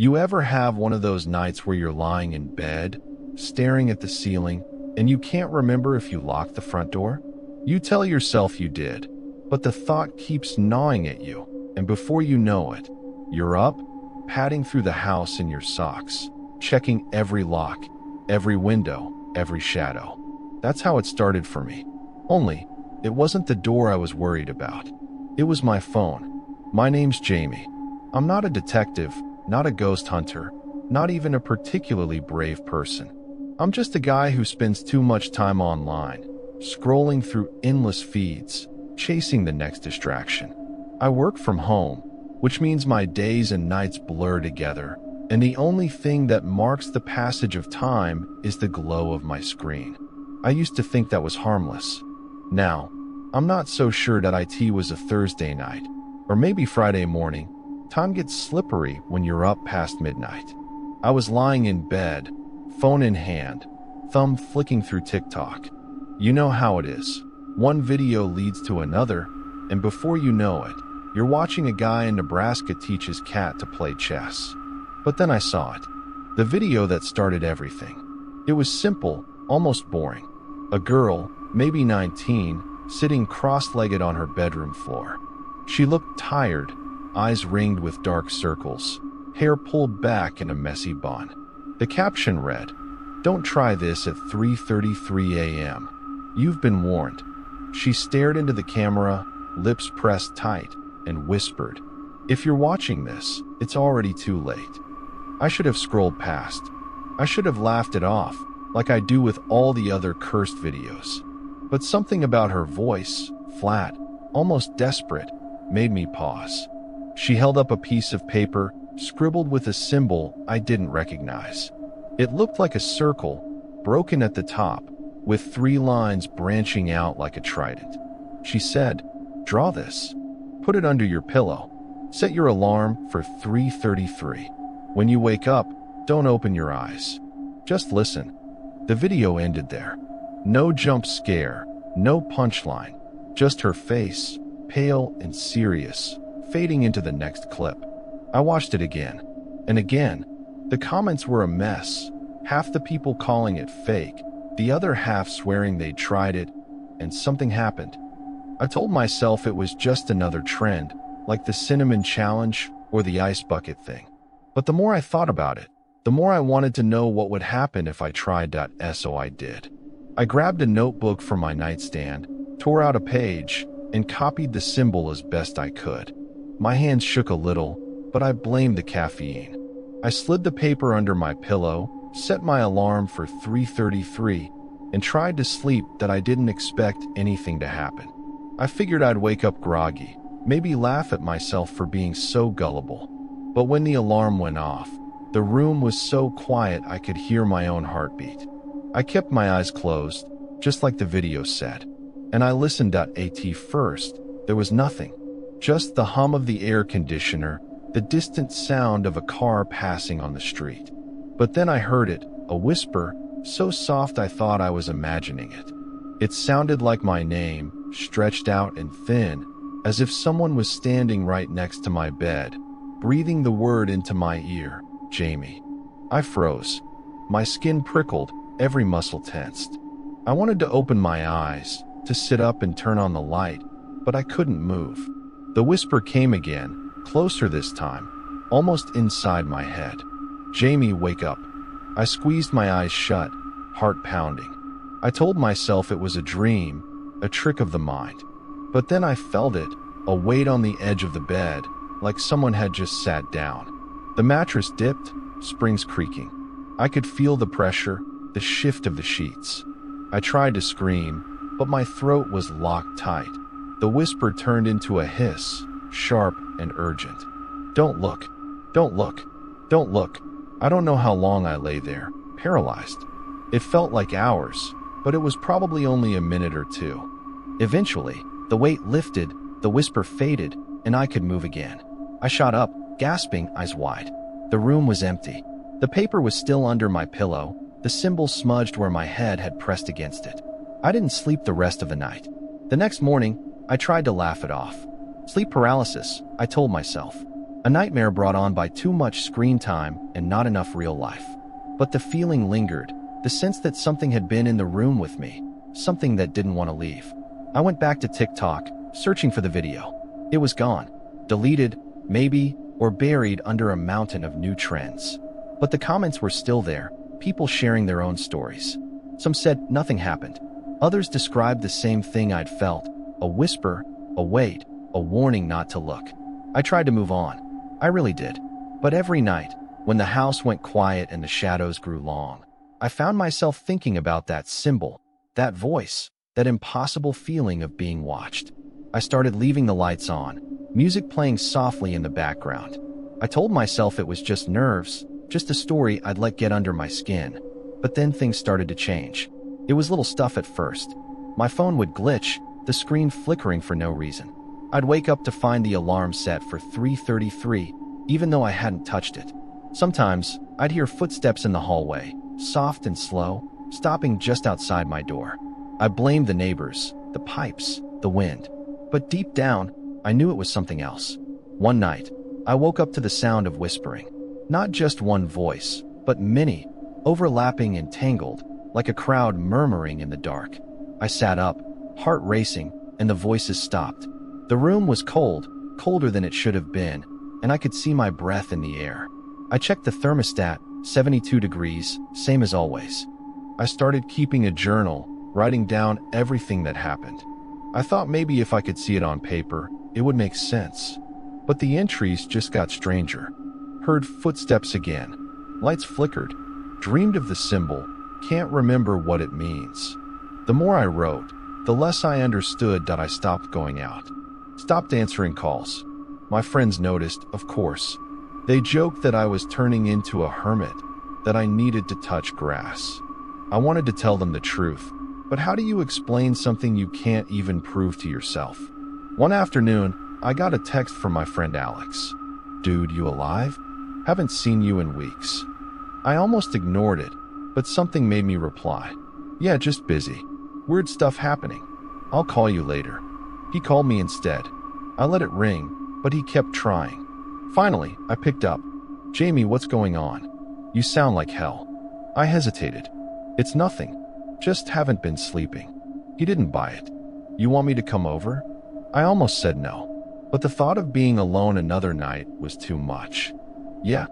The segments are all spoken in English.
You ever have one of those nights where you're lying in bed, staring at the ceiling, and you can't remember if you locked the front door? You tell yourself you did, but the thought keeps gnawing at you, and before you know it, you're up, padding through the house in your socks, checking every lock, every window, every shadow. That's how it started for me. Only, it wasn't the door I was worried about. It was my phone. My name's Jamie. I'm not a detective, not a ghost hunter, not even a particularly brave person. I'm just a guy who spends too much time online, scrolling through endless feeds, chasing the next distraction. I work from home, which means my days and nights blur together, and the only thing that marks the passage of time is the glow of my screen. I used to think that was harmless. Now, I'm not so sure that IT was a Thursday night, or maybe Friday morning. Time gets slippery when you're up past midnight. I was lying in bed, phone in hand, thumb flicking through TikTok. You know how it is. One video leads to another, and before you know it, you're watching a guy in Nebraska teach his cat to play chess. But then I saw it. The video that started everything. It was simple, almost boring. A girl, maybe 19, sitting cross-legged on her bedroom floor. She looked tired, eyes ringed with dark circles, hair pulled back in a messy bun. The caption read, "Don't try this at 3:33 a.m. You've been warned." She stared into the camera, lips pressed tight, and whispered, "If you're watching this, it's already too late." I should have scrolled past. I should have laughed it off, like I do with all the other cursed videos. But something about her voice, flat, almost desperate, made me pause. She held up a piece of paper, scribbled with a symbol I didn't recognize. It looked like a circle, broken at the top, with 3 lines branching out like a trident. She said, "Draw this. Put it under your pillow. Set your alarm for 3:33. When you wake up, don't open your eyes. Just listen." The video ended there. No jump scare, no punchline, just her face, pale and serious, fading into the next clip. I watched it again, and again. The comments were a mess, half the people calling it fake, the other half swearing they'd tried it, and something happened. I told myself it was just another trend, like the cinnamon challenge or the ice bucket thing. But the more I thought about it, the more I wanted to know what would happen if I tried that, so I did. I grabbed a notebook from my nightstand, tore out a page, and copied the symbol as best I could. My hands shook a little, but I blamed the caffeine. I slid the paper under my pillow, set my alarm for 3:33, and tried to sleep that I didn't expect anything to happen. I figured I'd wake up groggy, maybe laugh at myself for being so gullible. But when the alarm went off, the room was so quiet I could hear my own heartbeat. I kept my eyes closed, just like the video said, and I listened at first. There was nothing, just the hum of the air conditioner, the distant sound of a car passing on the street. But then I heard it, a whisper, so soft I thought I was imagining it. It sounded like my name, stretched out and thin, as if someone was standing right next to my bed, breathing the word into my ear, Jamie. I froze. My skin prickled, every muscle tensed. I wanted to open my eyes, to sit up and turn on the light, but I couldn't move. The whisper came again, closer this time, almost inside my head. "Jamie, wake up." I squeezed my eyes shut, heart pounding. I told myself it was a dream, a trick of the mind. But then I felt it, a weight on the edge of the bed, like someone had just sat down. The mattress dipped, springs creaking. I could feel the pressure, the shift of the sheets. I tried to scream, but my throat was locked tight. The whisper turned into a hiss, sharp and urgent. "Don't look. Don't look. Don't look." I don't know how long I lay there, paralyzed. It felt like hours, but it was probably only a minute or two. Eventually, the weight lifted, the whisper faded, and I could move again. I shot up, gasping, eyes wide. The room was empty. The paper was still under my pillow, the symbol smudged where my head had pressed against it. I didn't sleep the rest of the night. The next morning, I tried to laugh it off. Sleep paralysis, I told myself. A nightmare brought on by too much screen time and not enough real life. But the feeling lingered, the sense that something had been in the room with me, something that didn't want to leave. I went back to TikTok, searching for the video. It was gone, deleted, maybe, or buried under a mountain of new trends. But the comments were still there, people sharing their own stories. Some said nothing happened. Others described the same thing I'd felt, a whisper, a wait, a warning not to look. I tried to move on. I really did. But every night, when the house went quiet and the shadows grew long, I found myself thinking about that symbol, that voice, that impossible feeling of being watched. I started leaving the lights on, music playing softly in the background. I told myself it was just nerves, just a story I'd let get under my skin. But then things started to change. It was little stuff at first. My phone would glitch, the screen flickering for no reason. I'd wake up to find the alarm set for 3:33, even though I hadn't touched it. Sometimes, I'd hear footsteps in the hallway, soft and slow, stopping just outside my door. I blamed the neighbors, the pipes, the wind. But deep down, I knew it was something else. One night, I woke up to the sound of whispering. Not just one voice, but many, overlapping and tangled, like a crowd murmuring in the dark. I sat up, heart racing, and the voices stopped. The room was cold, colder than it should have been, and I could see my breath in the air. I checked the thermostat, 72 degrees, same as always. I started keeping a journal, writing down everything that happened. I thought maybe if I could see it on paper, it would make sense. But the entries just got stranger. Heard footsteps again. Lights flickered. Dreamed of the symbol. Can't remember what it means. The more I wrote, the less I understood that I stopped going out. Stopped answering calls. My friends noticed, of course. They joked that I was turning into a hermit, that I needed to touch grass. I wanted to tell them the truth, but how do you explain something you can't even prove to yourself? One afternoon, I got a text from my friend Alex. "Dude, you alive? Haven't seen you in weeks." I almost ignored it, but something made me reply. "Yeah, just busy. Weird stuff happening. I'll call you later." He called me instead. I let it ring, but he kept trying. Finally, I picked up. "Jamie, what's going on? You sound like hell." I hesitated. "It's nothing. Just haven't been sleeping." He didn't buy it. "You want me to come over?" I almost said no, but the thought of being alone another night was too much. Yeah,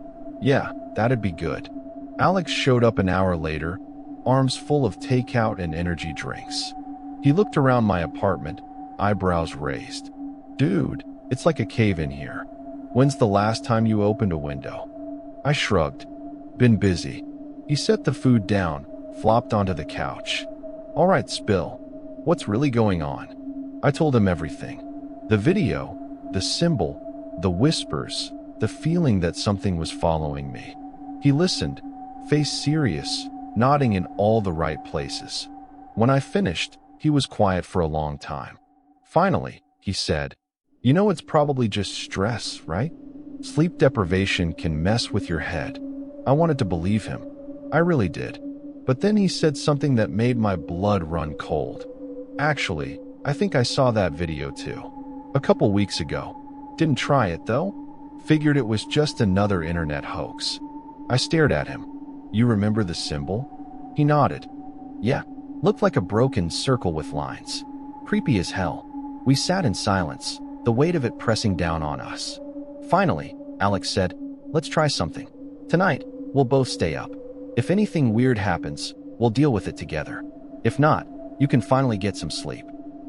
that'd be good." Alex showed up an hour later, arms full of takeout and energy drinks. He looked around my apartment, eyebrows raised. "Dude, it's like a cave in here. When's the last time you opened a window?" I shrugged. "Been busy." He set the food down, flopped onto the couch. "All right, spill. What's really going on?" I told him everything. The video, the symbol, the whispers, the feeling that something was following me. He listened, face serious, nodding in all the right places. When I finished, he was quiet for a long time. Finally, he said, "You know it's probably just stress, right? Sleep deprivation can mess with your head." I wanted to believe him. I really did. But then he said something that made my blood run cold. "Actually, I think I saw that video too. A couple weeks ago. Didn't try it though. Figured it was just another internet hoax." I stared at him. "You remember the symbol?" He nodded. "Yeah, looked like a broken circle with lines. Creepy as hell." We sat in silence, the weight of it pressing down on us. Finally, Alex said, "Let's try something. Tonight, we'll both stay up. If anything weird happens, we'll deal with it together. If not, you can finally get some sleep."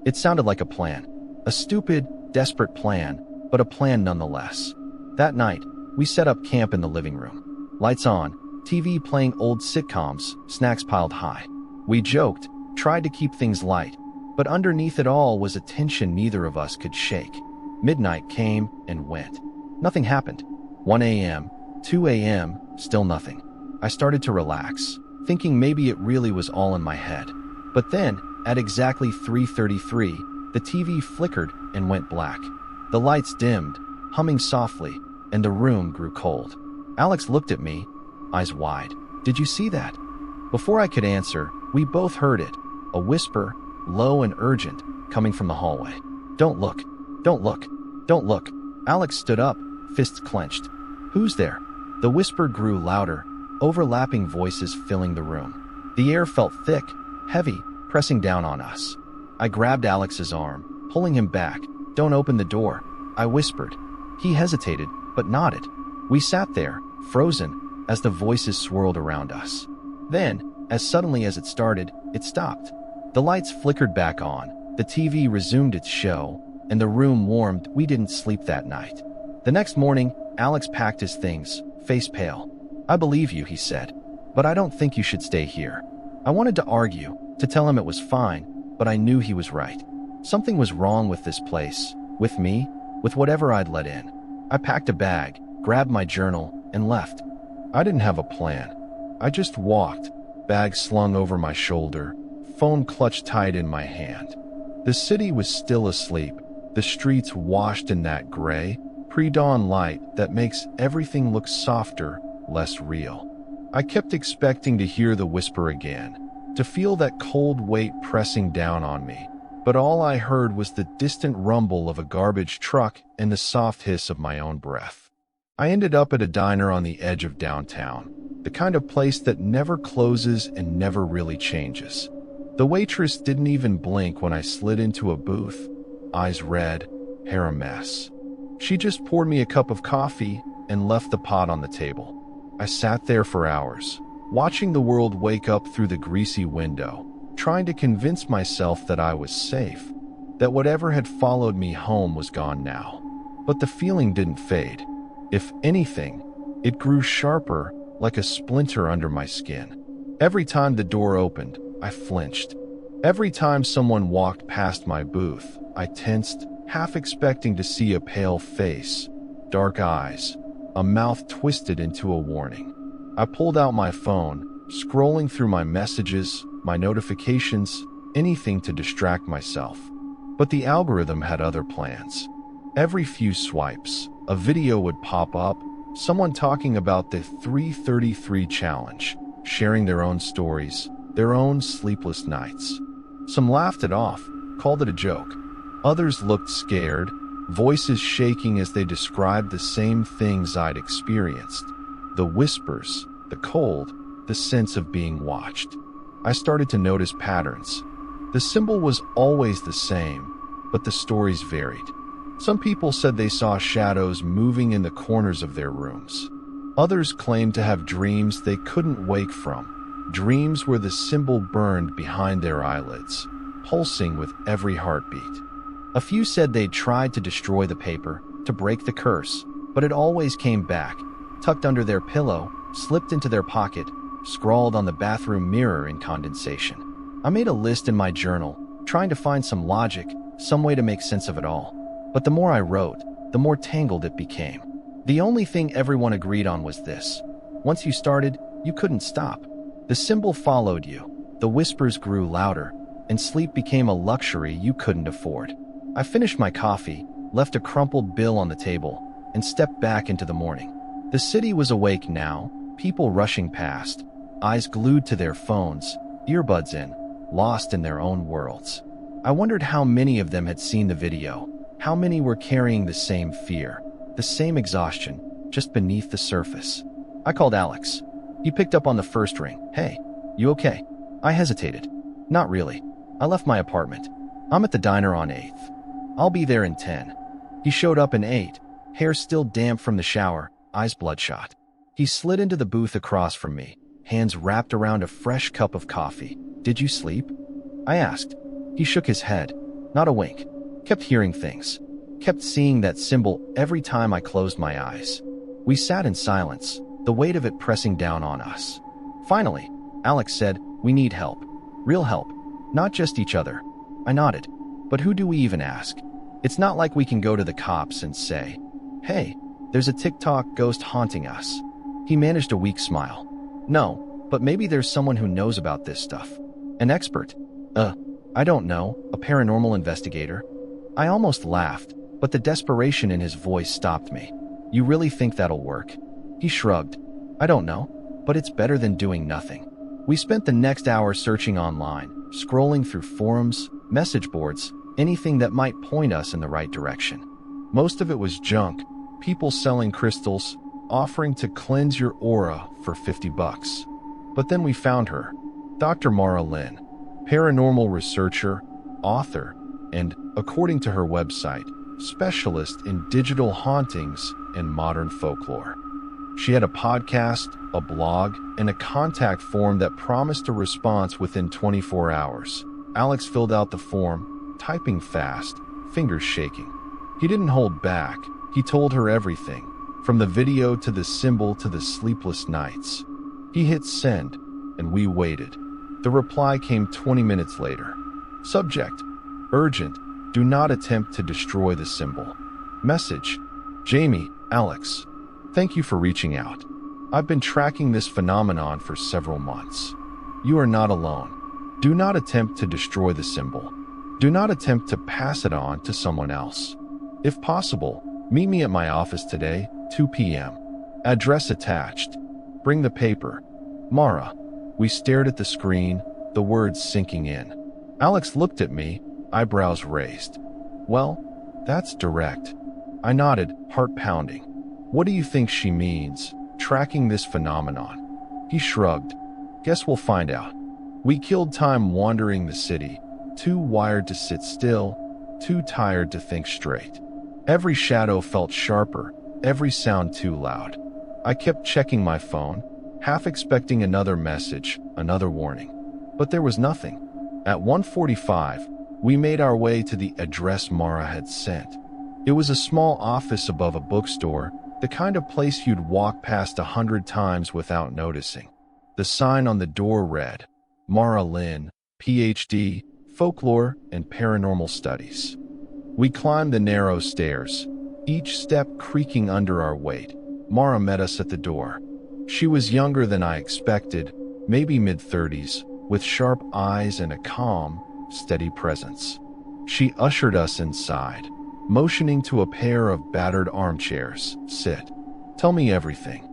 It sounded like a plan. A stupid, desperate plan, but a plan nonetheless. That night, we set up camp in the living room. Lights on, TV playing old sitcoms, snacks piled high. We joked, tried to keep things light, but underneath it all was a tension neither of us could shake. Midnight came and went. Nothing happened. 1 a.m., 2 a.m., still nothing. I started to relax, thinking maybe it really was all in my head. But then, at exactly 3:33, the TV flickered and went black. The lights dimmed, humming softly, and the room grew cold. Alex looked at me, eyes wide. "Did you see that?" Before I could answer, we both heard it, a whisper, low and urgent, coming from the hallway. "Don't look. Don't look. Don't look." Alex stood up, fists clenched. "Who's there?" The whisper grew louder, overlapping voices filling the room. The air felt thick, heavy, pressing down on us. I grabbed Alex's arm, pulling him back. "Don't open the door," I whispered. He hesitated, but nodded. We sat there, frozen, as the voices swirled around us. Then, as suddenly as it started, it stopped. The lights flickered back on, the TV resumed its show, and the room warmed. We didn't sleep that night. The next morning, Alex packed his things, face pale. "I believe you," he said, "but I don't think you should stay here." I wanted to argue, to tell him it was fine, but I knew he was right. Something was wrong with this place, with me, with whatever I'd let in. I packed a bag, grabbed my journal, and left. I didn't have a plan. I just walked, bag slung over my shoulder, phone clutched tight in my hand. The city was still asleep, the streets washed in that gray, pre-dawn light that makes everything look softer, less real. I kept expecting to hear the whisper again, to feel that cold weight pressing down on me, but all I heard was the distant rumble of a garbage truck and the soft hiss of my own breath. I ended up at a diner on the edge of downtown, the kind of place that never closes and never really changes. The waitress didn't even blink when I slid into a booth, eyes red, hair a mess. She just poured me a cup of coffee and left the pot on the table. I sat there for hours, watching the world wake up through the greasy window, trying to convince myself that I was safe, that whatever had followed me home was gone now. But the feeling didn't fade. If anything, it grew sharper, like a splinter under my skin. Every time the door opened, I flinched. Every time someone walked past my booth, I tensed, half expecting to see a pale face, dark eyes, a mouth twisted into a warning. I pulled out my phone, scrolling through my messages, my notifications, anything to distract myself. But the algorithm had other plans. Every few swipes, a video would pop up, someone talking about the 333 challenge, sharing their own stories, their own sleepless nights. Some laughed it off, called it a joke. Others looked scared, voices shaking as they described the same things I'd experienced. The whispers, the cold, the sense of being watched. I started to notice patterns. The symbol was always the same, but the stories varied. Some people said they saw shadows moving in the corners of their rooms. Others claimed to have dreams they couldn't wake from, dreams where the symbol burned behind their eyelids, pulsing with every heartbeat. A few said they'd tried to destroy the paper, to break the curse, but it always came back, tucked under their pillow, slipped into their pocket, scrawled on the bathroom mirror in condensation. I made a list in my journal, trying to find some logic, some way to make sense of it all. But the more I wrote, the more tangled it became. The only thing everyone agreed on was this. Once you started, you couldn't stop. The symbol followed you, the whispers grew louder, and sleep became a luxury you couldn't afford. I finished my coffee, left a crumpled bill on the table, and stepped back into the morning. The city was awake now, people rushing past, eyes glued to their phones, earbuds in, lost in their own worlds. I wondered how many of them had seen the video, how many were carrying the same fear, the same exhaustion, just beneath the surface. I called Alex. He picked up on the first ring. "Hey, you okay?" I hesitated. "Not really. I left my apartment. I'm at the diner on 8th. I'll be there in 10. He showed up in 8, hair still damp from the shower, eyes bloodshot. He slid into the booth across from me, hands wrapped around a fresh cup of coffee. "Did you sleep?" I asked. He shook his head. Not a wink. Kept hearing things. Kept seeing that symbol every time I closed my eyes. We sat in silence, the weight of it pressing down on us. Finally, Alex said, "We need help. Real help. Not just each other." I nodded. "But who do we even ask? It's not like we can go to the cops and say, 'Hey, there's a TikTok ghost haunting us.'" He managed a weak smile. "No, but maybe there's someone who knows about this stuff. An expert. I don't know, a paranormal investigator." I almost laughed, but the desperation in his voice stopped me. "You really think that'll work?" He shrugged. "I don't know, but it's better than doing nothing." We spent the next hour searching online, scrolling through forums, message boards, anything that might point us in the right direction. Most of it was junk, people selling crystals, offering to cleanse your aura for $50. But then we found her, Dr. Mara Lynn, paranormal researcher, author, and, according to her website, specialist in digital hauntings and modern folklore. She had a podcast, a blog, and a contact form that promised a response within 24 hours. Alex filled out the form, typing fast, fingers shaking. He didn't hold back. He told her everything, from the video to the symbol to the sleepless nights. He hit send, and we waited. The reply came 20 minutes later. Subject: urgent. Do not attempt to destroy the symbol. Message: Jamie, Alex. Thank you for reaching out. I've been tracking this phenomenon for several months. You are not alone. Do not attempt to destroy the symbol. Do not attempt to pass it on to someone else. If possible, meet me at my office today, 2 p.m. Address attached. Bring the paper. Mara. We stared at the screen, the words sinking in. Alex looked at me, eyebrows raised. Well, that's direct. I nodded, heart pounding. What do you think she means, tracking this phenomenon? He shrugged. Guess we'll find out. We killed time wandering the city, too wired to sit still, too tired to think straight. Every shadow felt sharper, every sound too loud. I kept checking my phone, half expecting another message, another warning. But there was nothing. At 1:45, we made our way to the address Mara had sent. It was a small office above a bookstore, the kind of place you'd walk past 100 times without noticing. The sign on the door read, Mara Lynn, Ph.D., Folklore and Paranormal Studies. We climbed the narrow stairs, each step creaking under our weight. Mara met us at the door. She was younger than I expected, maybe mid-30s, with sharp eyes and a calm, steady presence. She ushered us inside, motioning to a pair of battered armchairs. Sit. Tell me everything.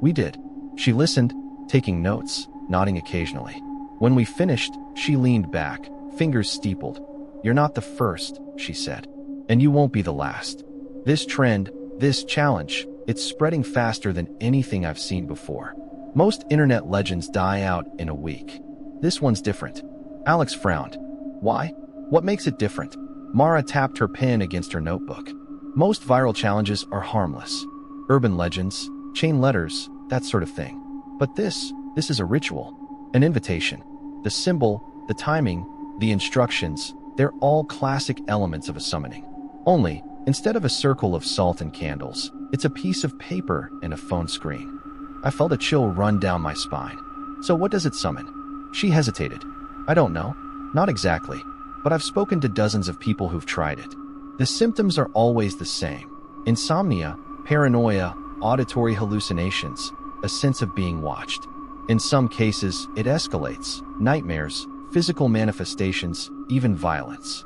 We did. She listened, taking notes, nodding occasionally. When we finished, she leaned back, fingers steepled. You're not the first, she said. And you won't be the last. This trend, this challenge, it's spreading faster than anything I've seen before. Most internet legends die out in a week. This one's different. Alex frowned. Why? What makes it different? Mara tapped her pen against her notebook. Most viral challenges are harmless. Urban legends, chain letters, that sort of thing. But this is a ritual, an invitation. The symbol, the timing, the instructions, they're all classic elements of a summoning. Only, instead of a circle of salt and candles, it's a piece of paper and a phone screen. I felt a chill run down my spine. So what does it summon? She hesitated. I don't know. Not exactly. But I've spoken to dozens of people who've tried it. The symptoms are always the same. Insomnia, paranoia, auditory hallucinations, a sense of being watched. In some cases, it escalates. Nightmares, physical manifestations, even violence.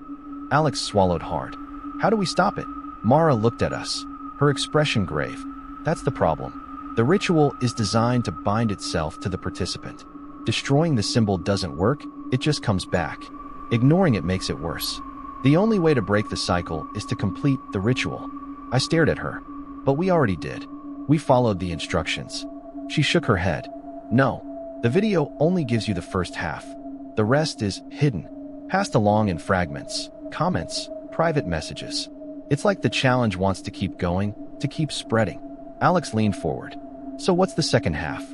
Alex swallowed hard. How do we stop it? Mara looked at us, her expression grave. That's the problem. The ritual is designed to bind itself to the participant. Destroying the symbol doesn't work, it just comes back. Ignoring it makes it worse. The only way to break the cycle is to complete the ritual. I stared at her. But we already did. We followed the instructions. She shook her head. No, the video only gives you the first half. The rest is hidden, passed along in fragments, comments, private messages. It's like the challenge wants to keep going, to keep spreading. Alex leaned forward. So what's the second half?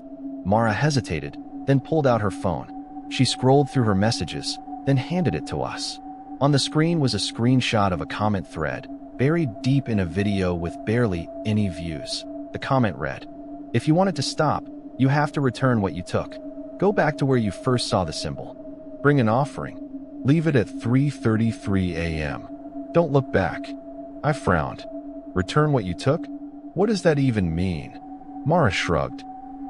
Mara hesitated, then pulled out her phone. She scrolled through her messages, then handed it to us. On the screen was a screenshot of a comment thread, buried deep in a video with barely any views. The comment read, "If you want it to stop, you have to return what you took. Go back to where you first saw the symbol. Bring an offering. Leave it at 3:33 a.m. Don't look back." I frowned. Return what you took? What does that even mean? Mara shrugged.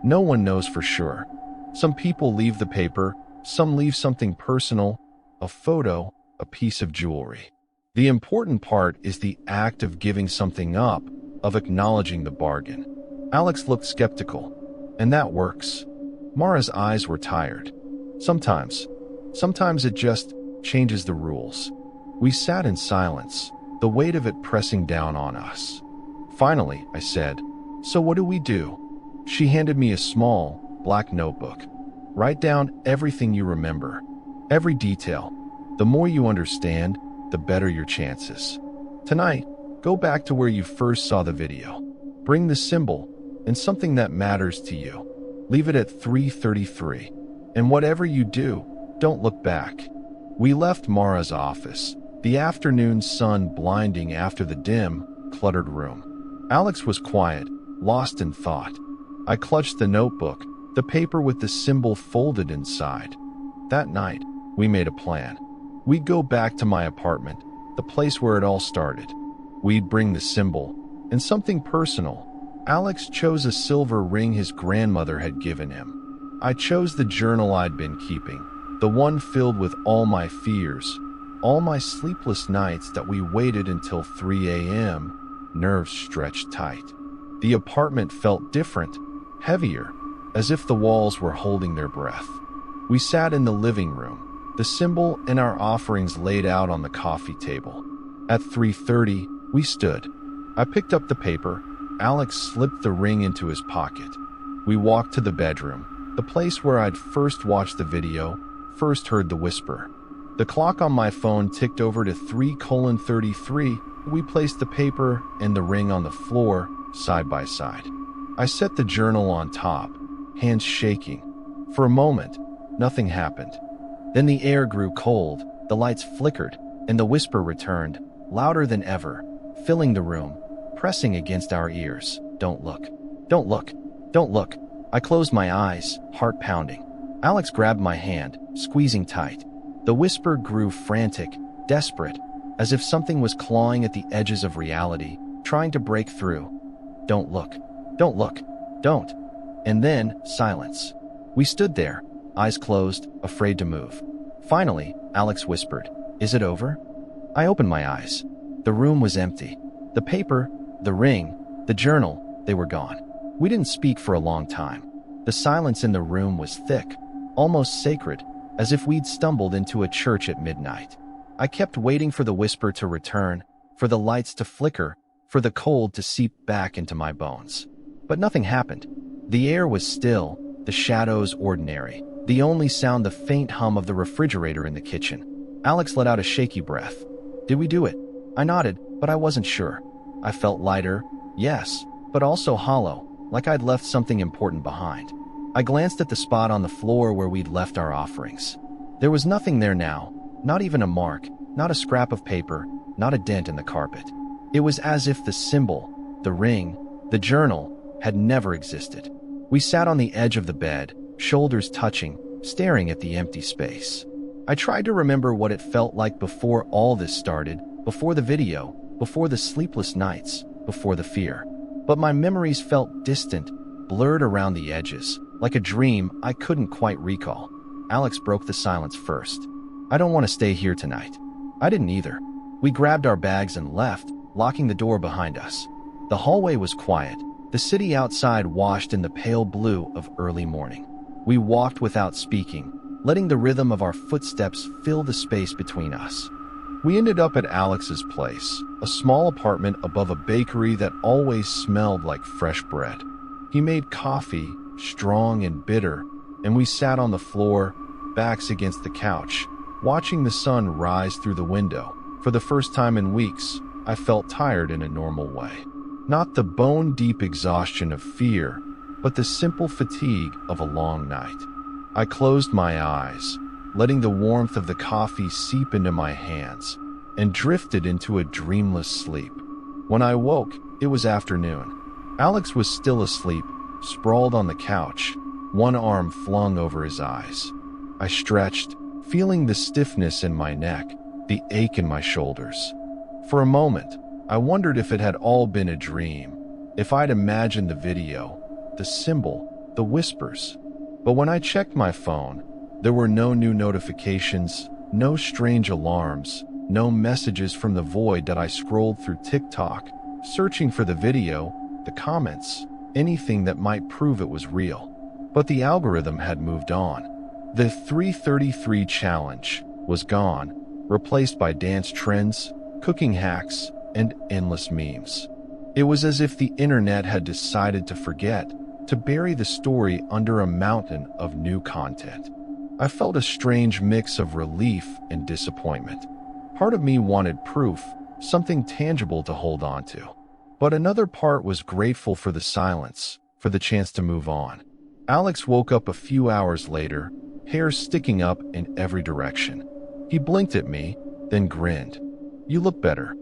No one knows for sure. Some people leave the paper, some leave something personal, a photo, a piece of jewelry. The important part is the act of giving something up, of acknowledging the bargain. Alex looked skeptical. And that works. Mara's eyes were tired. Sometimes it just changes the rules. We sat in silence, the weight of it pressing down on us. Finally, I said, "So what do we do?" She handed me a small, black notebook. "Write down everything you remember. Every detail. The more you understand, the better your chances. Tonight, go back to where you first saw the video. Bring the symbol and something that matters to you. Leave it at 3:33. And whatever you do, don't look back." We left Mara's office, the afternoon sun blinding after the dim, cluttered room. Alex was quiet, lost in thought. I clutched the notebook, the paper with the symbol folded inside. That night, we made a plan. We'd go back to my apartment, the place where it all started. We'd bring the symbol, and something personal. Alex chose a silver ring his grandmother had given him. I chose the journal I'd been keeping, the one filled with all my fears, all my sleepless nights that we waited until 3 a.m., nerves stretched tight. The apartment felt different, heavier, as if the walls were holding their breath. We sat in the living room, the symbol and our offerings laid out on the coffee table. At 3:30, we stood. I picked up the paper. Alex slipped the ring into his pocket. We walked to the bedroom, the place where I'd first watched the video, first heard the whisper. The clock on my phone ticked over to 3:33. We placed the paper and the ring on the floor, side by side. I set the journal on top, hands shaking. For a moment, nothing happened. Then the air grew cold, the lights flickered, and the whisper returned, louder than ever, filling the room, pressing against our ears. "Don't look. Don't look. Don't look." I closed my eyes, heart pounding. Alex grabbed my hand, squeezing tight. The whisper grew frantic, desperate, as if something was clawing at the edges of reality, trying to break through. "Don't look. Don't look. Don't." And then, silence. We stood there, eyes closed, afraid to move. Finally, Alex whispered, "Is it over?" I opened my eyes. The room was empty. The paper, the ring, the journal, they were gone. We didn't speak for a long time. The silence in the room was thick, almost sacred, as if we'd stumbled into a church at midnight. I kept waiting for the whisper to return, for the lights to flicker, for the cold to seep back into my bones. But nothing happened. The air was still, the shadows ordinary, the only sound the faint hum of the refrigerator in the kitchen. Alex let out a shaky breath. "Did we do it?" I nodded, but I wasn't sure. I felt lighter, yes, but also hollow, like I'd left something important behind. I glanced at the spot on the floor where we'd left our offerings. There was nothing there now, not even a mark, not a scrap of paper, not a dent in the carpet. It was as if the symbol, the ring, the journal, had never existed. We sat on the edge of the bed, shoulders touching, staring at the empty space. I tried to remember what it felt like before all this started, before the video, before the sleepless nights, before the fear. But my memories felt distant, blurred around the edges, like a dream I couldn't quite recall. Alex broke the silence first. "I don't want to stay here tonight." I didn't either. We grabbed our bags and left, locking the door behind us. The hallway was quiet, the city outside washed in the pale blue of early morning. We walked without speaking, letting the rhythm of our footsteps fill the space between us. We ended up at Alex's place, a small apartment above a bakery that always smelled like fresh bread. He made coffee, strong and bitter, and we sat on the floor, backs against the couch, watching the sun rise through the window. For the first time in weeks, I felt tired in a normal way. Not the bone-deep exhaustion of fear, but the simple fatigue of a long night. I closed my eyes, letting the warmth of the coffee seep into my hands, and drifted into a dreamless sleep. When I woke, it was afternoon. Alex was still asleep, sprawled on the couch, one arm flung over his eyes. I stretched, feeling the stiffness in my neck, the ache in my shoulders. For a moment, I wondered if it had all been a dream, if I'd imagined the video, the symbol, the whispers. But when I checked my phone, there were no new notifications, no strange alarms, no messages from the void that I scrolled through TikTok, searching for the video, the comments, anything that might prove it was real. But the algorithm had moved on. The 3:33 challenge was gone, replaced by dance trends, cooking hacks, and endless memes. It was as if the internet had decided to forget, to bury the story under a mountain of new content. I felt a strange mix of relief and disappointment. Part of me wanted proof, something tangible to hold on to. But another part was grateful for the silence, for the chance to move on. Alex woke up a few hours later, hair sticking up in every direction. He blinked at me, then grinned. "You look better."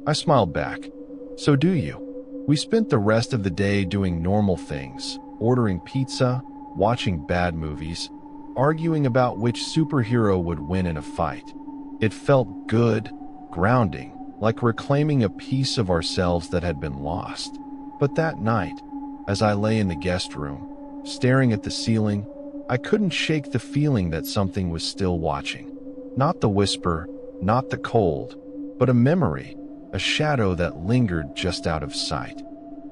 I smiled back. "So do you." We spent the rest of the day doing normal things, ordering pizza, watching bad movies, arguing about which superhero would win in a fight. It felt good, grounding, like reclaiming a piece of ourselves that had been lost. But that night, as I lay in the guest room, staring at the ceiling, I couldn't shake the feeling that something was still watching. Not the whisper, not the cold, but a memory, a shadow that lingered just out of sight.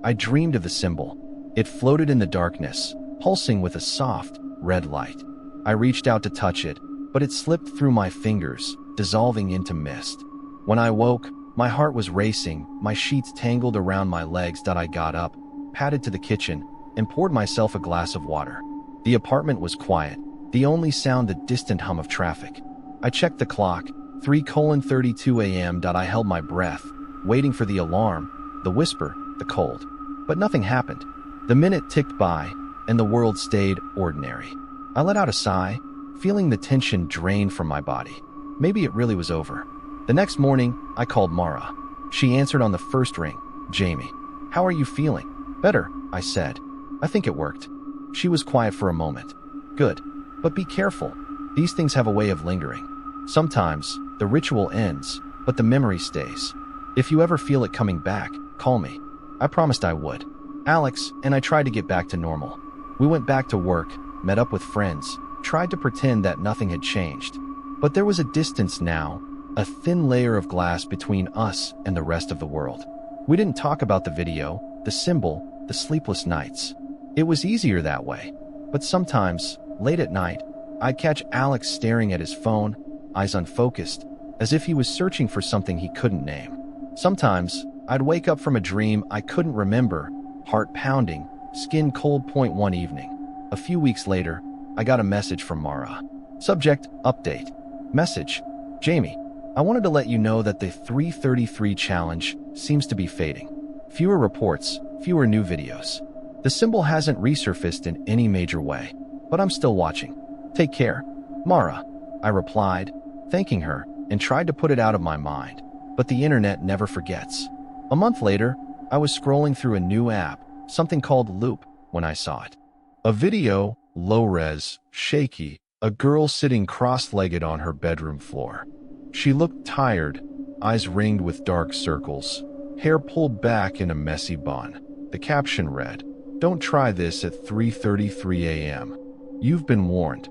I dreamed of the symbol. It floated in the darkness, pulsing with a soft, red light. I reached out to touch it, but it slipped through my fingers, dissolving into mist. When I woke, my heart was racing, my sheets tangled around my legs. I got up, padded to the kitchen, and poured myself a glass of water. The apartment was quiet, the only sound the distant hum of traffic. I checked the clock, 3:32 a.m. I held my breath, waiting for the alarm, the whisper, the cold. But nothing happened. The minute ticked by, and the world stayed ordinary. I let out a sigh, feeling the tension drain from my body. Maybe it really was over. The next morning, I called Mara. She answered on the first ring. "Jamie, how are you feeling?" "Better," I said. "I think it worked." She was quiet for a moment. "Good. But be careful. These things have a way of lingering. Sometimes, the ritual ends, but the memory stays. If you ever feel it coming back, call me." I promised I would. Alex and I tried to get back to normal. We went back to work, met up with friends, tried to pretend that nothing had changed. But there was a distance now, a thin layer of glass between us and the rest of the world. We didn't talk about the video, the symbol, the sleepless nights. It was easier that way. But sometimes, late at night, I'd catch Alex staring at his phone, eyes unfocused, as if he was searching for something he couldn't name. Sometimes, I'd wake up from a dream I couldn't remember, heart pounding, skin cold. One evening, a few weeks later, I got a message from Mara. Subject, update. Message, Jamie, I wanted to let you know that the 333 challenge seems to be fading. Fewer reports, fewer new videos. The symbol hasn't resurfaced in any major way, but I'm still watching. Take care. Mara, I replied, thanking her, and tried to put it out of my mind. But the internet never forgets. A month later, I was scrolling through a new app, something called Loop, when I saw it. A video, low-res, shaky, a girl sitting cross-legged on her bedroom floor. She looked tired, eyes ringed with dark circles, hair pulled back in a messy bun. The caption read, "Don't try this at 3:33 a.m. You've been warned."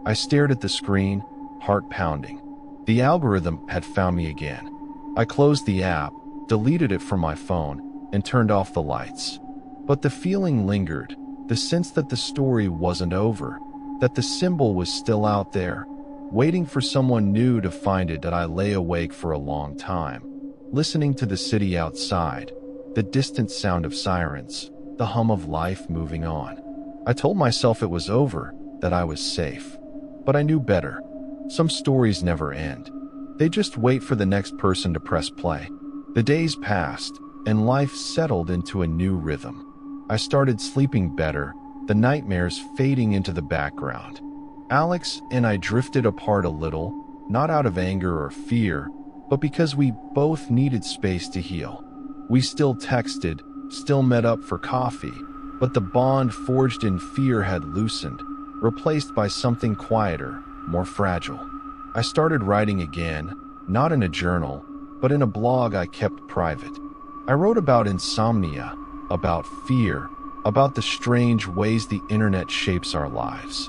I stared at the screen, heart pounding. The algorithm had found me again. I closed the app, deleted it from my phone, and turned off the lights. But the feeling lingered, the sense that the story wasn't over, that the symbol was still out there, waiting for someone new to find it. That I lay awake for a long time, listening to the city outside, the distant sound of sirens, the hum of life moving on. I told myself it was over, that I was safe. But I knew better. Some stories never end. They just wait for the next person to press play. The days passed, and life settled into a new rhythm. I started sleeping better, the nightmares fading into the background. Alex and I drifted apart a little, not out of anger or fear, but because we both needed space to heal. We still texted, still met up for coffee, but the bond forged in fear had loosened, replaced by something quieter, more fragile. I started writing again, not in a journal, but in a blog I kept private. I wrote about insomnia, about fear, about the strange ways the internet shapes our lives.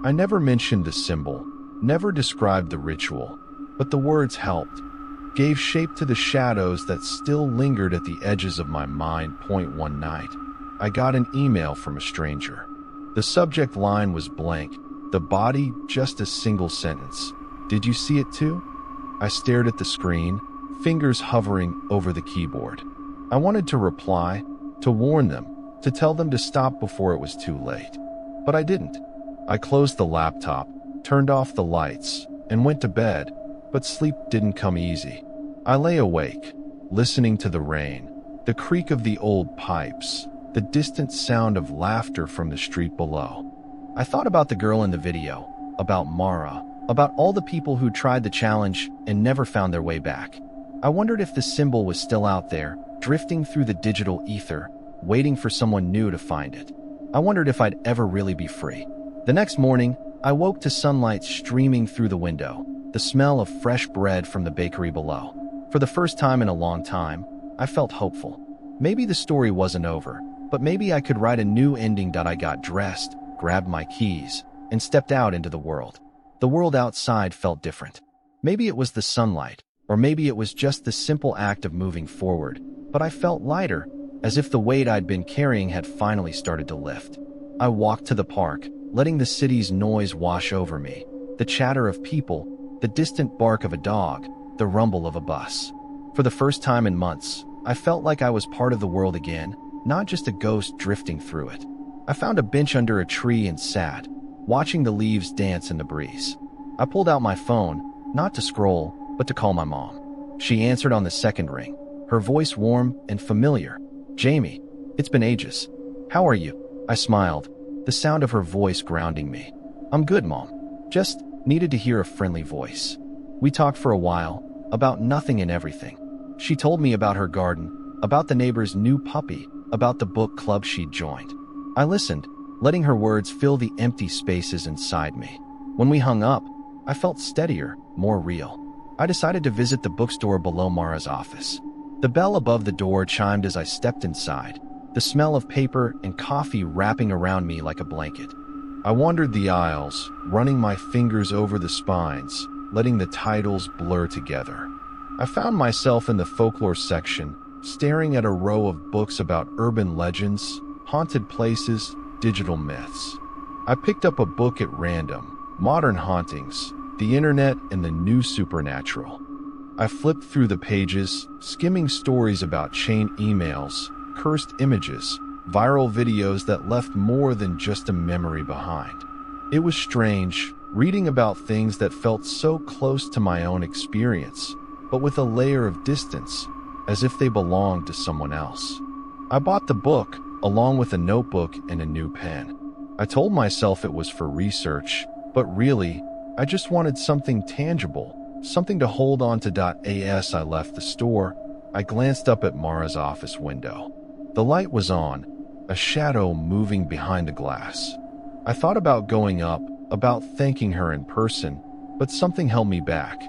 I never mentioned the symbol, never described the ritual, but the words helped, gave shape to the shadows that still lingered at the edges of my mind. One night, I got an email from a stranger. The subject line was blank, the body just a single sentence. "Did you see it too?" I stared at the screen, fingers hovering over the keyboard. I wanted to reply, to warn them, to tell them to stop before it was too late. But I didn't. I closed the laptop, turned off the lights, and went to bed, but sleep didn't come easy. I lay awake, listening to the rain, the creak of the old pipes, the distant sound of laughter from the street below. I thought about the girl in the video, about Mara, about all the people who tried the challenge and never found their way back. I wondered if the symbol was still out there, drifting through the digital ether, waiting for someone new to find it. I wondered if I'd ever really be free. The next morning, I woke to sunlight streaming through the window, the smell of fresh bread from the bakery below. For the first time in a long time, I felt hopeful. Maybe the story wasn't over, but maybe I could write a new ending. I got dressed, grabbed my keys, and stepped out into the world. The world outside felt different. Maybe it was the sunlight, or maybe it was just the simple act of moving forward, but I felt lighter, as if the weight I'd been carrying had finally started to lift. I walked to the park, letting the city's noise wash over me, the chatter of people, the distant bark of a dog, the rumble of a bus. For the first time in months, I felt like I was part of the world again, not just a ghost drifting through it. I found a bench under a tree and sat, watching the leaves dance in the breeze. I pulled out my phone, not to scroll, but to call my mom. She answered on the second ring, her voice warm and familiar. "Jamie, it's been ages. How are you?" I smiled, the sound of her voice grounding me. "I'm good, Mom. Just needed to hear a friendly voice." We talked for a while, about nothing and everything. She told me about her garden, about the neighbor's new puppy, about the book club she'd joined. I listened, letting her words fill the empty spaces inside me. When we hung up, I felt steadier, more real. I decided to visit the bookstore below Mara's office. The bell above the door chimed as I stepped inside, the smell of paper and coffee wrapping around me like a blanket. I wandered the aisles, running my fingers over the spines, letting the titles blur together. I found myself in the folklore section, staring at a row of books about urban legends, haunted places, digital myths. I picked up a book at random, Modern Hauntings, the Internet and the New Supernatural. I flipped through the pages, skimming stories about chain emails, cursed images, viral videos that left more than just a memory behind. It was strange, reading about things that felt so close to my own experience, but with a layer of distance, as if they belonged to someone else. I bought the book, along with a notebook and a new pen. I told myself it was for research, but really, I just wanted something tangible, something to hold on to. As I left the store, I glanced up at Mara's office window. The light was on, a shadow moving behind the glass. I thought about going up, about thanking her in person, but something held me back.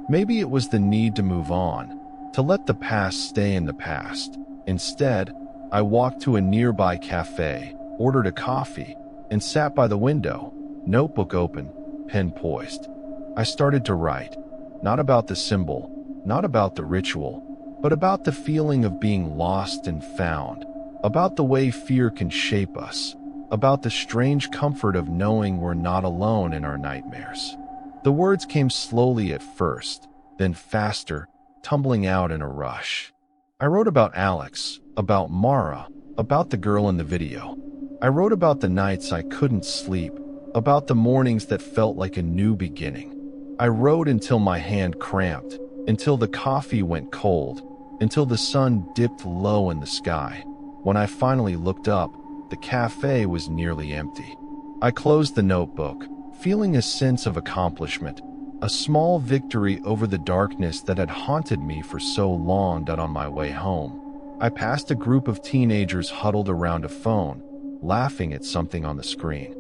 Maybe it was the need to move on, to let the past stay in the past. Instead, I walked to a nearby cafe, ordered a coffee, and sat by the window, notebook open, pen poised. I started to write, not about the symbol, not about the ritual, but about the feeling of being lost and found, about the way fear can shape us, about the strange comfort of knowing we're not alone in our nightmares. The words came slowly at first, then faster, tumbling out in a rush. I wrote about Alex, about Mara, about the girl in the video. I wrote about the nights I couldn't sleep, about the mornings that felt like a new beginning. I wrote until my hand cramped, until the coffee went cold, until the sun dipped low in the sky. When I finally looked up, the cafe was nearly empty. I closed the notebook, feeling a sense of accomplishment, a small victory over the darkness that had haunted me for so long. On my way home, I passed a group of teenagers huddled around a phone, laughing at something on the screen.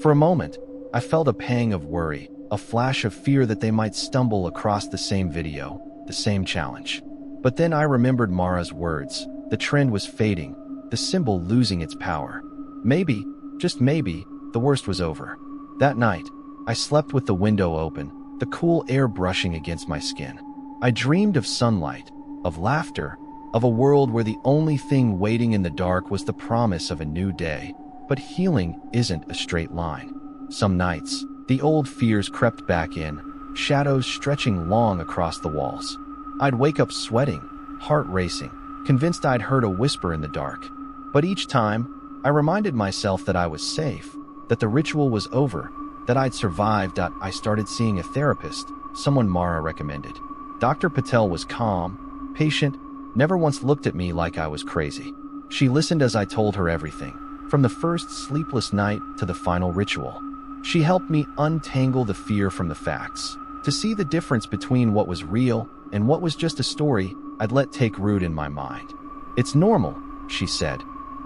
For a moment, I felt a pang of worry, a flash of fear that they might stumble across the same video, the same challenge. But then I remembered Mara's words. The trend was fading, the symbol losing its power. Maybe, just maybe, the worst was over. That night, I slept with the window open, the cool air brushing against my skin. I dreamed of sunlight, of laughter, of a world where the only thing waiting in the dark was the promise of a new day. But healing isn't a straight line. Some nights, the old fears crept back in, shadows stretching long across the walls. I'd wake up sweating, heart racing, convinced I'd heard a whisper in the dark. But each time, I reminded myself that I was safe, that the ritual was over, that I'd survived. I started seeing a therapist, someone Mara recommended. Dr. Patel was calm, patient, never once looked at me like I was crazy. She listened as I told her everything, from the first sleepless night to the final ritual. She helped me untangle the fear from the facts, to see the difference between what was real and what was just a story I'd let take root in my mind. It's normal, she said,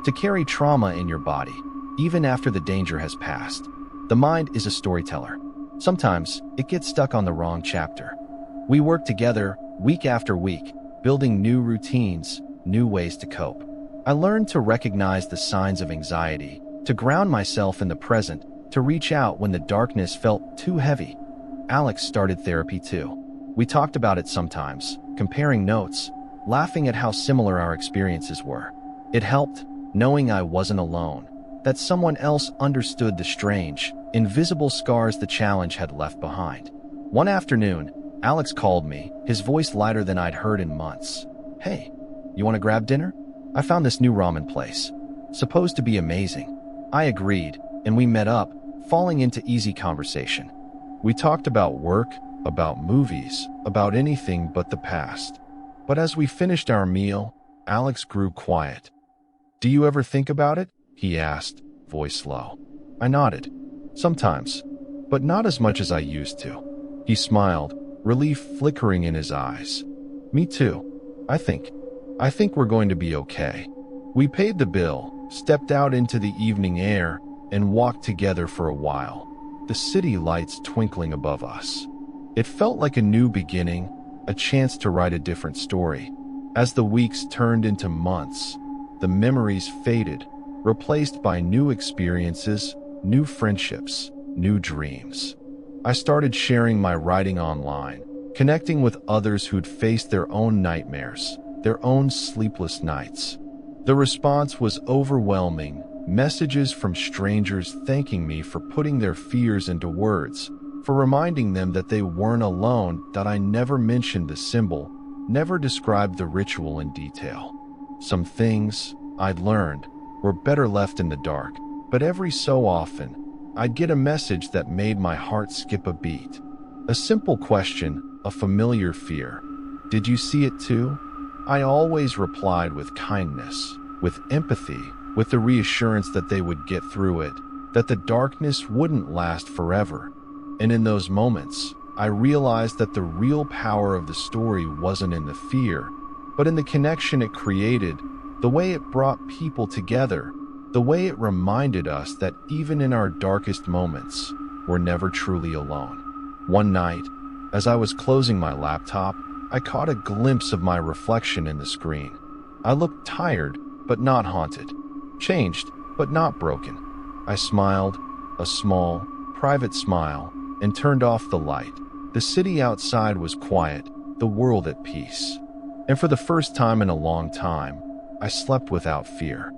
to carry trauma in your body, even after the danger has passed. The mind is a storyteller. Sometimes it gets stuck on the wrong chapter. We worked together week after week, building new routines, new ways to cope. I learned to recognize the signs of anxiety, to ground myself in the present, to reach out when the darkness felt too heavy. Alex started therapy too. We talked about it sometimes, comparing notes, laughing at how similar our experiences were. It helped, knowing I wasn't alone, that someone else understood the strange, invisible scars the challenge had left behind. One afternoon, Alex called me, his voice lighter than I'd heard in months. "Hey, you want to grab dinner? I found this new ramen place. Supposed to be amazing." I agreed, and we met up, falling into easy conversation. We talked about work, about movies, about anything but the past. But as we finished our meal, Alex grew quiet. "Do you ever think about it?" he asked, voice low. I nodded. "Sometimes, but not as much as I used to." He smiled, relief flickering in his eyes. "Me too. I think we're going to be okay." We paid the bill, stepped out into the evening air, and walked together for a while, the city lights twinkling above us. It felt like a new beginning, a chance to write a different story. As the weeks turned into months, the memories faded, replaced by new experiences, new friendships, new dreams. I started sharing my writing online, connecting with others who'd faced their own nightmares, their own sleepless nights. The response was overwhelming, messages from strangers thanking me for putting their fears into words, for reminding them that they weren't alone, that I never mentioned the symbol, never described the ritual in detail. Some things I'd learned were better left in the dark, but every so often, I'd get a message that made my heart skip a beat. A simple question, a familiar fear. "Did you see it too?" I always replied with kindness, with empathy, with the reassurance that they would get through it, that the darkness wouldn't last forever. And in those moments, I realized that the real power of the story wasn't in the fear, but in the connection it created, the way it brought people together, the way it reminded us that even in our darkest moments, we're never truly alone. One night, as I was closing my laptop, I caught a glimpse of my reflection in the screen. I looked tired, but not haunted. Changed, but not broken. I smiled, a small, private smile, and turned off the light. The city outside was quiet, the world at peace. And for the first time in a long time, I slept without fear.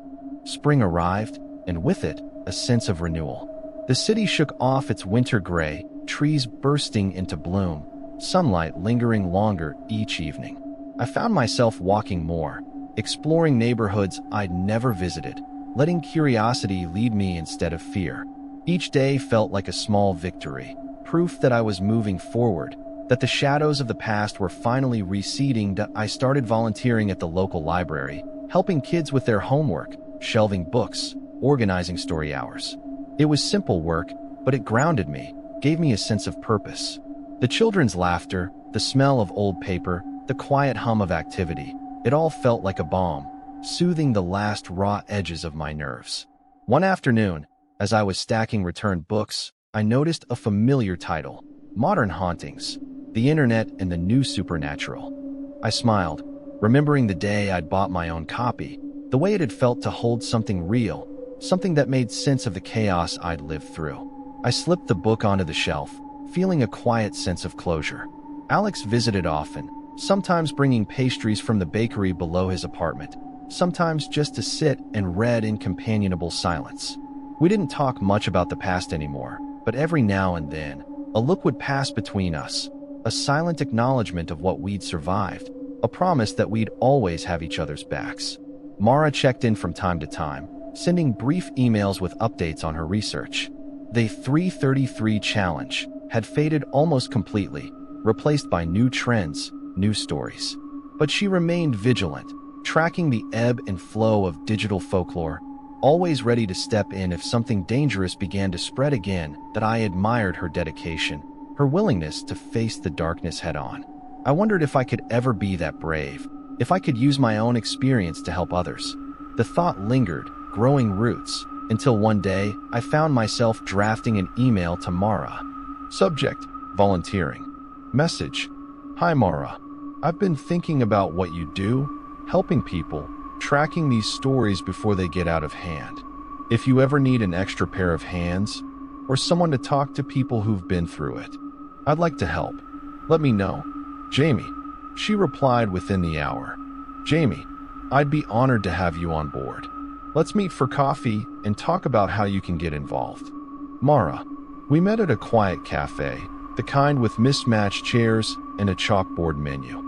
Spring arrived, and with it, a sense of renewal. The city shook off its winter gray, trees bursting into bloom, sunlight lingering longer each evening. I found myself walking more, exploring neighborhoods I'd never visited, letting curiosity lead me instead of fear. Each day felt like a small victory, proof that I was moving forward, that the shadows of the past were finally receding. That I started volunteering at the local library, helping kids with their homework, shelving books, organizing story hours. It was simple work, but it grounded me, gave me a sense of purpose. The children's laughter, the smell of old paper, the quiet hum of activity, it all felt like a balm, soothing the last raw edges of my nerves. One afternoon, as I was stacking returned books, I noticed a familiar title, Modern Hauntings, the Internet and the New Supernatural. I smiled, remembering the day I'd bought my own copy, the way it had felt to hold something real, something that made sense of the chaos I'd lived through. I slipped the book onto the shelf, feeling a quiet sense of closure. Alex visited often, sometimes bringing pastries from the bakery below his apartment, sometimes just to sit and read in companionable silence. We didn't talk much about the past anymore, but every now and then, a look would pass between us, a silent acknowledgement of what we'd survived. a promise that we'd always have each other's backs. Mara checked in from time to time, sending brief emails with updates on her research. The 333 challenge had faded almost completely, replaced by new trends, new stories. But she remained vigilant, tracking the ebb and flow of digital folklore, always ready to step in if something dangerous began to spread again. That I admired her dedication, her willingness to face the darkness head-on. I wondered if I could ever be that brave, if I could use my own experience to help others. The thought lingered, growing roots, until one day I found myself drafting an email to Mara. Subject: volunteering. Message: Hi Mara. I've been thinking about what you do, helping people, tracking these stories before they get out of hand. If you ever need an extra pair of hands, or someone to talk to people who've been through it, I'd like to help. Let me know. Jamie. She replied within the hour. Jamie, I'd be honored to have you on board. Let's meet for coffee and talk about how you can get involved. Mara. We met at a quiet cafe, the kind with mismatched chairs and a chalkboard menu.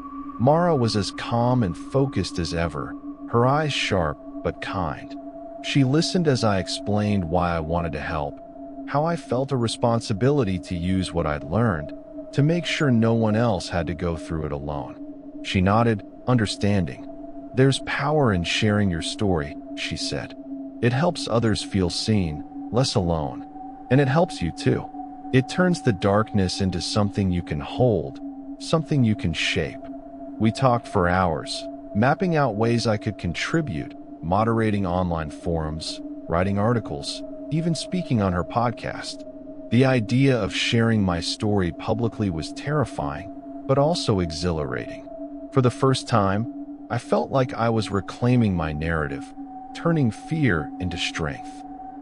Mara was as calm and focused as ever, her eyes sharp but kind. She listened as I explained why I wanted to help, how I felt a responsibility to use what I'd learned, to make sure no one else had to go through it alone. She nodded, understanding. There's power in sharing your story, she said. It helps others feel seen, less alone. And it helps you too. It turns the darkness into something you can hold, something you can shape. We talked for hours, mapping out ways I could contribute, moderating online forums, writing articles, even speaking on her podcast. The idea of sharing my story publicly was terrifying, but also exhilarating. For the first time, I felt like I was reclaiming my narrative, turning fear into strength.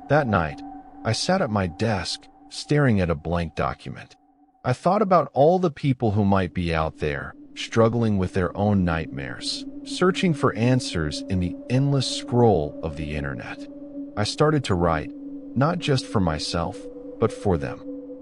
That night, I sat at my desk, staring at a blank document. I thought about all the people who might be out there, struggling with their own nightmares, searching for answers in the endless scroll of the internet. I started to write, not just for myself, but for them.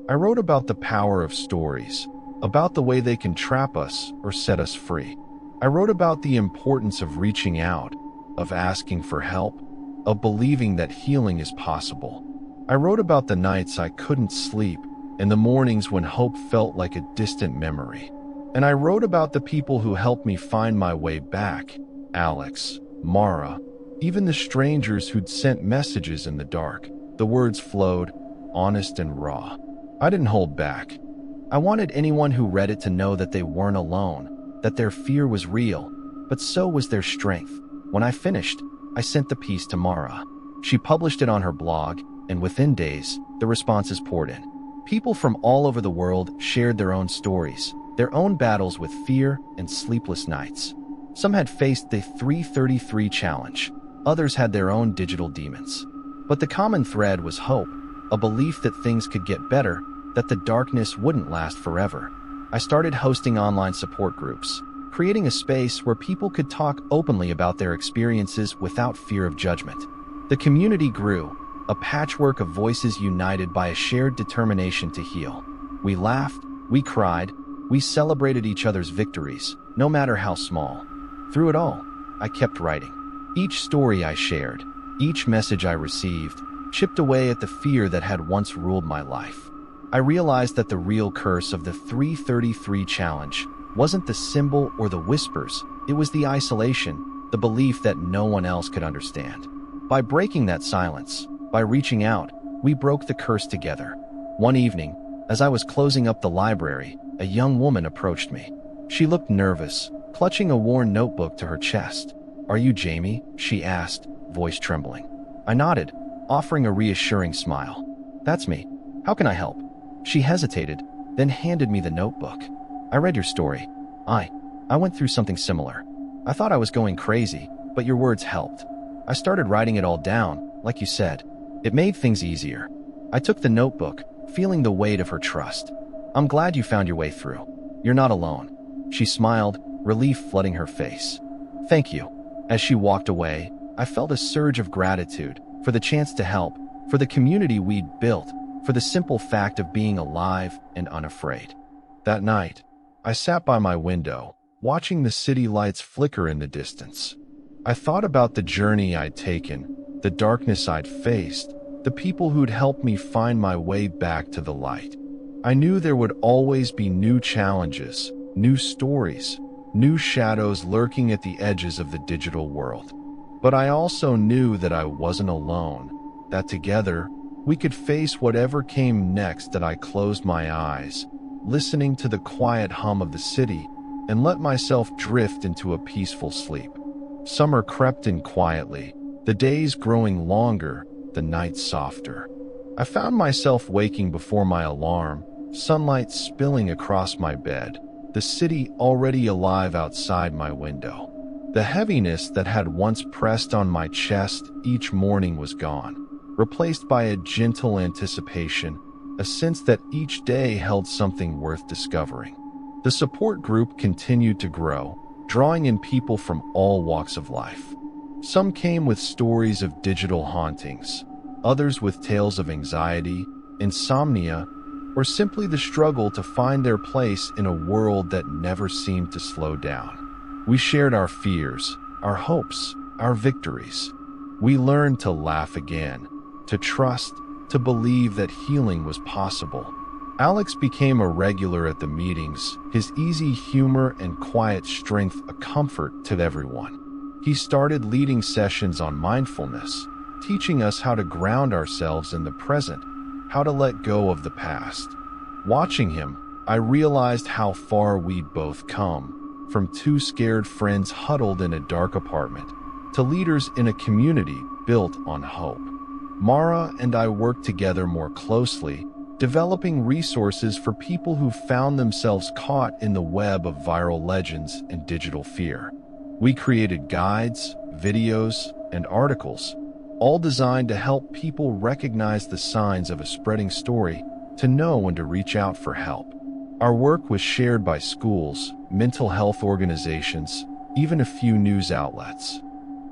I wrote about the power of stories, about the way they can trap us or set us free. I wrote about the importance of reaching out, of asking for help, of believing that healing is possible. I wrote about the nights I couldn't sleep and the mornings when hope felt like a distant memory. And I wrote about the people who helped me find my way back: Alex, Mara, even the strangers who'd sent messages in the dark. The words flowed, honest and raw. I didn't hold back. I wanted anyone who read it to know that they weren't alone, that their fear was real, but so was their strength. When I finished, I sent the piece to Mara. She published it on her blog, and within days, the responses poured in. People from all over the world shared their own stories, their own battles with fear and sleepless nights. Some had faced the 333 challenge. Others had their own digital demons. But the common thread was hope, a belief that things could get better, that the darkness wouldn't last forever. I started hosting online support groups, creating a space where people could talk openly about their experiences without fear of judgment. The community grew, a patchwork of voices united by a shared determination to heal. We laughed, we cried, we celebrated each other's victories, no matter how small. Through it all, I kept writing. Each story I shared, each message I received, chipped away at the fear that had once ruled my life. I realized that the real curse of the 333 challenge wasn't the symbol or the whispers, it was the isolation, the belief that no one else could understand. By breaking that silence, by reaching out, we broke the curse together. One evening, as I was closing up the library, a young woman approached me. She looked nervous, clutching a worn notebook to her chest. "Are you Jamie?" she asked, voice trembling. I nodded, offering a reassuring smile. "That's me. How can I help?" She hesitated, then handed me the notebook. "I read your story. I went through something similar. I thought I was going crazy, but your words helped. I started writing it all down, like you said. It made things easier." I took the notebook, feeling the weight of her trust. "I'm glad you found your way through. You're not alone." She smiled, relief flooding her face. "Thank you." As she walked away, I felt a surge of gratitude for the chance to help, for the community we'd built, for the simple fact of being alive and unafraid. That night, I sat by my window, watching the city lights flicker in the distance. I thought about the journey I'd taken, the darkness I'd faced, the people who'd helped me find my way back to the light. I knew there would always be new challenges, new stories, new shadows lurking at the edges of the digital world. But I also knew that I wasn't alone, that together we could face whatever came next. That I closed my eyes, listening to the quiet hum of the city, and let myself drift into a peaceful sleep. Summer crept in quietly, the days growing longer, the nights softer. I found myself waking before my alarm, sunlight spilling across my bed, the city already alive outside my window. The heaviness that had once pressed on my chest each morning was gone, replaced by a gentle anticipation, a sense that each day held something worth discovering. The support group continued to grow, drawing in people from all walks of life. Some came with stories of digital hauntings, others with tales of anxiety, insomnia, or simply the struggle to find their place in a world that never seemed to slow down. We shared our fears, our hopes, our victories. We learned to laugh again, to trust, to believe that healing was possible. Alex became a regular at the meetings, his easy humor and quiet strength a comfort to everyone. He started leading sessions on mindfulness, teaching us how to ground ourselves in the present, how to let go of the past. Watching him, I realized how far we'd both come, from two scared friends huddled in a dark apartment, to leaders in a community built on hope. Mara and I worked together more closely, developing resources for people who found themselves caught in the web of viral legends and digital fear. We created guides, videos, and articles, all designed to help people recognize the signs of a spreading story, to know when to reach out for help. Our work was shared by schools, mental health organizations, even a few news outlets.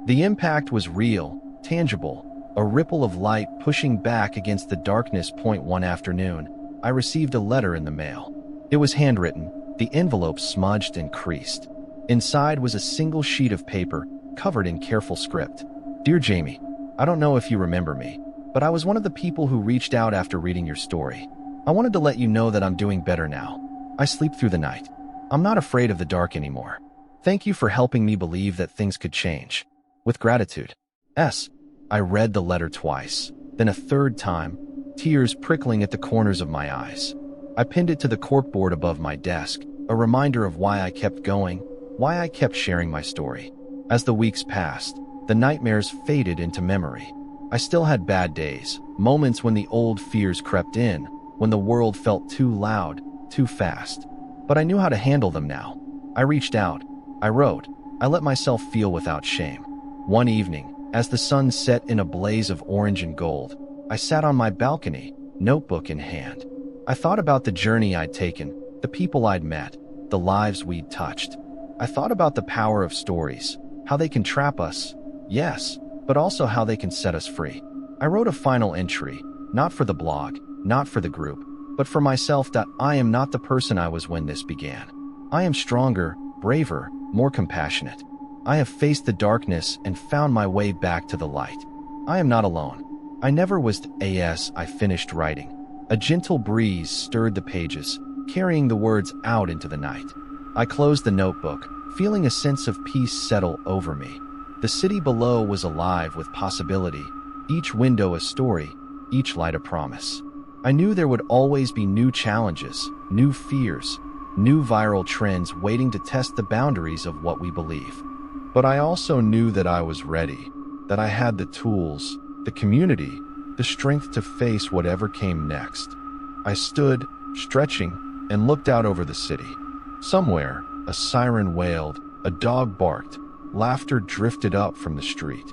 The impact was real, tangible, a ripple of light pushing back against the darkness. One afternoon, I received a letter in the mail. It was handwritten, the envelope smudged and creased. Inside was a single sheet of paper, covered in careful script. Dear Jamie, I don't know if you remember me, but I was one of the people who reached out after reading your story. I wanted to let you know that I'm doing better now. I sleep through the night. I'm not afraid of the dark anymore. Thank you for helping me believe that things could change. With gratitude. S. I read the letter twice, then a third time, tears prickling at the corners of my eyes. I pinned it to the corkboard above my desk, a reminder of why I kept going, why I kept sharing my story. As the weeks passed, the nightmares faded into memory. I still had bad days, moments when the old fears crept in, when the world felt too loud, too fast. But I knew how to handle them now. I reached out, I wrote, I let myself feel without shame. One evening, as the sun set in a blaze of orange and gold, I sat on my balcony, notebook in hand. I thought about the journey I'd taken, the people I'd met, the lives we'd touched. I thought about the power of stories, how they can trap us, yes, but also how they can set us free. I wrote a final entry, not for the blog, not for the group, but for myself. I am not the person I was when this began. I am stronger, braver, more compassionate. I have faced the darkness and found my way back to the light. I am not alone. I never was. I finished writing. A gentle breeze stirred the pages, carrying the words out into the night. I closed the notebook, feeling a sense of peace settle over me. The city below was alive with possibility, each window a story, each light a promise. I knew there would always be new challenges, new fears, new viral trends waiting to test the boundaries of what we believe. But I also knew that I was ready, that I had the tools, the community, the strength to face whatever came next. I stood, stretching, and looked out over the city. Somewhere, a siren wailed, a dog barked, laughter drifted up from the street.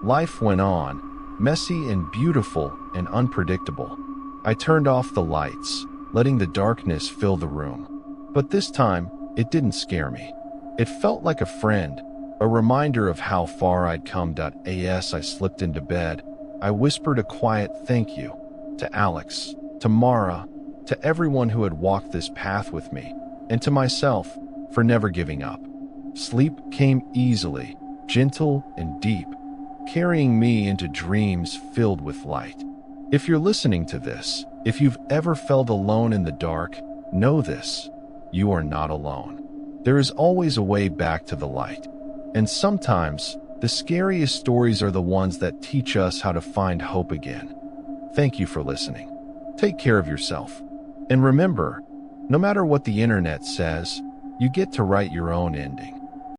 Life went on, messy and beautiful and unpredictable. I turned off the lights, letting the darkness fill the room. But this time, it didn't scare me. It felt like a friend, a reminder of how far I'd come. As I slipped into bed, I whispered a quiet thank you to Alex, to Mara, to everyone who had walked this path with me, and to myself for never giving up. Sleep came easily, gentle and deep, carrying me into dreams filled with light. If you're listening to this, if you've ever felt alone in the dark, know this: you are not alone. There is always a way back to the light. And sometimes, the scariest stories are the ones that teach us how to find hope again. Thank you for listening. Take care of yourself. And remember, no matter what the internet says, you get to write your own ending.